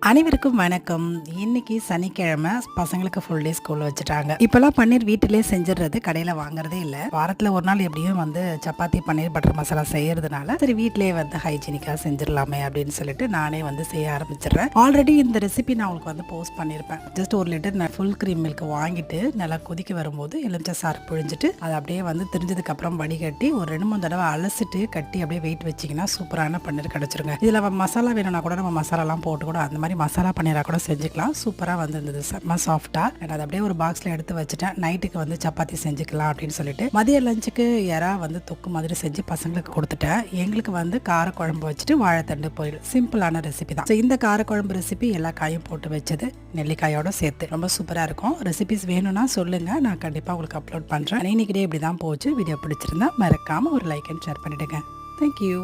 அனைவருக்கும் வணக்கம். இன்னைக்கு சனிக்கிழமை, பசங்களுக்கு ஃபுல் டே ஸ்கூல் வச்சுட்டாங்க. இப்போல்லாம் பன்னீர் வீட்டிலே செஞ்சிடுறது, கடையில் வாங்குறதே இல்லை. வாரத்தில் ஒரு நாள் எப்படியும் சப்பாத்தி பன்னீர் பட்டர் மசாலா செய்யறதுனால சரி வீட்டிலே ஹைஜீனிக்காக செஞ்சிடலாமே அப்படின்னு சொல்லிட்டு நானே செய்ய ஆரம்பிச்சிடுறேன். ஆல்ரெடி இந்த ரெசிபி நான் உங்களுக்கு போஸ்ட் பண்ணியிருப்பேன். ஜஸ்ட் 1 லிட்டர் நான் ஃபுல் க்ரீம் மில்க் வாங்கிட்டு நல்லா கொதிக்க வரும்போது எலுமிச்சை சாறு பிழிஞ்சிட்டு அதை அப்படியே தெரிஞ்சதுக்கு அப்புறம் வடிகட்டி ஒரு 2-3 தடவை அலசிட்டு கட்டி அப்படியே வெயிட் வச்சிங்கன்னா சூப்பரான பன்னீர் கிடச்சிருங்க. இதில் மசாலா வேணும்னா கூட நம்ம மசாலாலாம் போட்டு கூட அந்த மாதிரி மசாலா பன்னீரா கூட செஞ்சுக்கலாம். சூப்பராக வந்திருந்தது, செம்ம சாஃப்டாக. அதை அப்படியே ஒரு பாக்ஸில் எடுத்து வச்சுட்டேன். நைட்டுக்கு சப்பாத்தி செஞ்சுக்கலாம் அப்படின்னு சொல்லிட்டு மதிய லஞ்சுக்கு யாரா தொக்கு மாதிரி செஞ்சு பசங்களுக்கு கொடுத்துட்டேன். எங்களுக்கு காரக்குழம்பு வச்சுட்டு வாழைத்தண்டு பொரியல், சிம்பிளான ரெசிபி தான். இந்த காரக்குழம்பு ரெசிபி எல்லா காயும் போட்டு வச்சது, நெல்லிக்காயோட சேர்த்து ரொம்ப சூப்பராக இருக்கும். ரெசிபிஸ் வேணும்னா சொல்லுங்க, நான் கண்டிப்பாக உங்களுக்கு அப்லோட் பண்ணுறேன். இன்னைக்கு டே இப்படி தான் போச்சு. வீடியோ பிடிச்சிருந்தா மறக்காம ஒரு லைக் அண்ட் ஷேர் பண்ணிடுங்க. தேங்க்யூ.